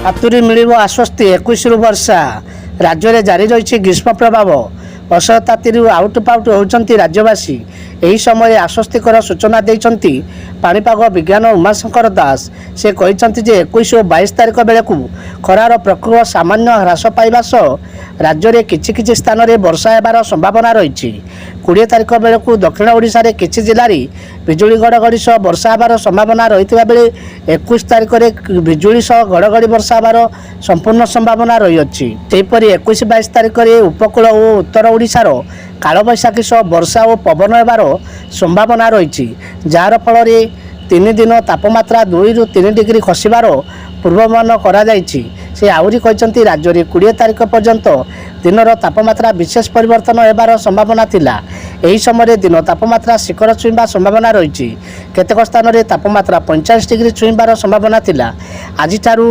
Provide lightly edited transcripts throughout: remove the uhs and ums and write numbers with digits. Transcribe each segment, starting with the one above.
ହାତୁରି ମିଳିବ ଆଶ୍ୱସ୍ତି 21ରୁ ବର୍ଷା। ରାଜ୍ୟରେ ଜାରି ରହିଛି ଗ୍ରୀଷ୍ମ ପ୍ରଭାବ। ଅସହ୍ୟ ତାତିରୁ ଆଉଟୁ ପାଉଟୁ ହେଉଛନ୍ତି ରାଜ୍ୟବାସୀ। ଏହି ସମୟରେ ଆଶ୍ୱସ୍ତିକର ସୂଚନା ଦେଇଛନ୍ତି ପାଣିପାଗ ବିଜ୍ଞାନ ଉମାଶଙ୍କର ଦାସ। ସେ କହିଛନ୍ତି ଯେ 21 ଓ 22 ତାରିଖ ବେଳକୁ ଖରାର ପ୍ରକୋପ ସାମାନ୍ୟ ହ୍ରାସ ପାଇବା ସହ ରାଜ୍ୟରେ କିଛି କିଛି ସ୍ଥାନରେ ବର୍ଷା ହେବାର ସମ୍ଭାବନା ରହିଛି। 20 ତାରିଖ ବେଳକୁ ଦକ୍ଷିଣ ଓଡ଼ିଶାରେ କିଛି ଜିଲ୍ଲାରେ ବିଜୁଳି ଘଡ଼ଘଡ଼ି ସହ ବର୍ଷା ହେବାର ସମ୍ଭାବନା ରହିଥିବା ବେଳେ 21 ତାରିଖରେ ବିଜୁଳି ସହ ଘଡ଼ଘଡ଼ି ବର୍ଷା ହେବାର ସମ୍ପୂର୍ଣ୍ଣ ସମ୍ଭାବନା ରହିଅଛି। ସେହିପରି 21-22 ତାରିଖରେ ଉପକୂଳ ଓ ଉତ୍ତର ଓଡ଼ିଶାର କାଳବୈଶାଖୀ ସହ ବର୍ଷା ଓ ପବନ ହେବାର ସମ୍ଭାବନା ରହିଛି, ଯାହାର ଫଳରେ 3 ଦିନ ତାପମାତ୍ରା 2ରୁ 3 ଡିଗ୍ରୀ ଖସିବାର ପୂର୍ବାନୁମାନ କରାଯାଇଛି। ସେ ଆହୁରି କହିଛନ୍ତି ରାଜ୍ୟରେ 20 ତାରିଖ ପର୍ଯ୍ୟନ୍ତ ଦିନର ତାପମାତ୍ରା ବିଶେଷ ପରିବର୍ତ୍ତନ ହେବାର ସମ୍ଭାବନା ଥିଲା। ଏହି ସମୟରେ ଦିନ ତାପମାତ୍ରା ଶିଖର ଛୁଇଁବା ସମ୍ଭାବନା ରହିଛି। କେତେକ ସ୍ଥାନରେ ତାପମାତ୍ରା 45 ଡିଗ୍ରୀ ଛୁଇଁବାର ସମ୍ଭାବନା ଥିଲା। ଆଜିଠାରୁ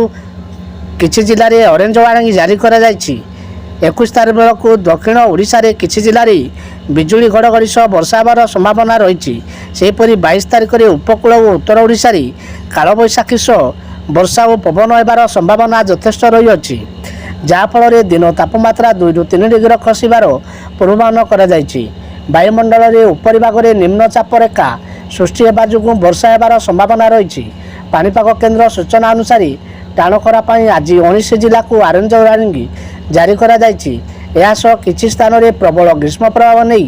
କିଛି ଜିଲ୍ଲାରେ ଅରେଞ୍ଜ ୱାର୍ଣ୍ଣିଂ ଜାରି କରାଯାଇଛି। 21 ତାରିଖ ବେଳକୁ ଦକ୍ଷିଣ ଓଡ଼ିଶାରେ କିଛି ଜିଲ୍ଲାରେ ବିଜୁଳି ଘଡ଼ଘଡ଼ି ସହ ବର୍ଷା ହେବାର ସମ୍ଭାବନା ରହିଛି। ସେହିପରି 22 ତାରିଖରେ ଉପକୂଳ ଓ ଉତ୍ତର ଓଡ଼ିଶାରେ କାଳବୈଶାଖୀ ସହ ବର୍ଷା ଓ ପବନ ହେବାର ସମ୍ଭାବନା ଯଥେଷ୍ଟ ରହିଅଛି, ଯାହାଫଳରେ ଦିନ ତାପମାତ୍ରା 2ରୁ 3 ଡିଗ୍ରୀ ଖସିବାର ପୂର୍ବାନୁମାନ କରାଯାଇଛି। ବାୟୁମଣ୍ଡଳରେ ଉପରିଭାଗରେ ନିମ୍ନଚାପ ରେଖା ସୃଷ୍ଟି ହେବା ଯୋଗୁଁ ବର୍ଷା ହେବାର ସମ୍ଭାବନା ରହିଛି। ପାଣିପାଗ କେନ୍ଦ୍ର ସୂଚନା ଅନୁସାରେ ଟାଣ ଖରା ପାଇଁ ଆଜି 19 ଜିଲ୍ଲାକୁ ଅରେଞ୍ଜ ୱାର୍ଣ୍ଣିଂ ଜାରି କରାଯାଇଛି। ଏହା ସହ କିଛି ସ୍ଥାନରେ ପ୍ରବଳ ଗ୍ରୀଷ୍ମ ପ୍ରଭାବ ନେଇ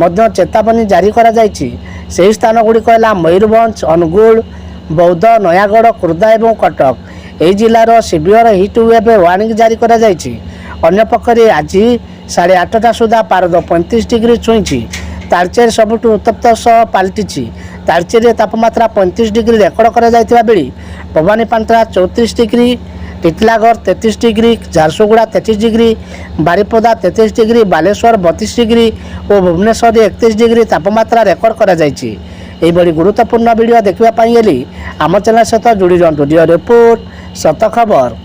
ମଧ୍ୟ ଚେତାବନୀ ଜାରି କରାଯାଇଛି। ସେହି ସ୍ଥାନଗୁଡ଼ିକ ହେଲା ମୟୂରଭଞ୍ଜ, ଅନୁଗୁଳ, ବୌଦ୍ଧ, ନୟାଗଡ଼, ଖୋର୍ଦ୍ଧା ଏବଂ କଟକ। ଏହି ଜିଲ୍ଲାର ସିଭିୟର ହିଟ୍ ୱେଭ୍ ୱାର୍ଣ୍ଣିଂ ଜାରି କରାଯାଇଛି। ଅନ୍ୟପକ୍ଷରେ ଆଜି 8:30 ସୁଦ୍ଧା ପାରଦ 35 ଡିଗ୍ରୀ ଛୁଇଁଛି। ତାଳଚେର ସବୁଠୁ ଉତ୍ତପ୍ତ ସହ ପାଲଟିଛି। ତାଳଚେରରେ ତାପମାତ୍ରା 35 ଡିଗ୍ରୀ ରେକର୍ଡ କରାଯାଇଥିବା ବେଳେ Bhawanipatna 34 degree, Titlagarh 33 degree, Jharsuguda 33 degree, Baripada 33 degree, Baleswar 32 degree ଓ ଭୁବନେଶ୍ୱରରେ 31 ଡିଗ୍ରୀ ତାପମାତ୍ରା ରେକର୍ଡ କରାଯାଇଛି। ଏହିଭଳି ଗୁରୁତ୍ୱପୂର୍ଣ୍ଣ ଭିଡ଼ିଓ ଦେଖିବା ପାଇଁ ହେଲେ ଆମ ଚ୍ୟାନେଲ ସହିତ ଯୋଡ଼ି ରୁହନ୍ତୁ। ଡିଓ ରିପୋର୍ଟ ସତ ଖବର।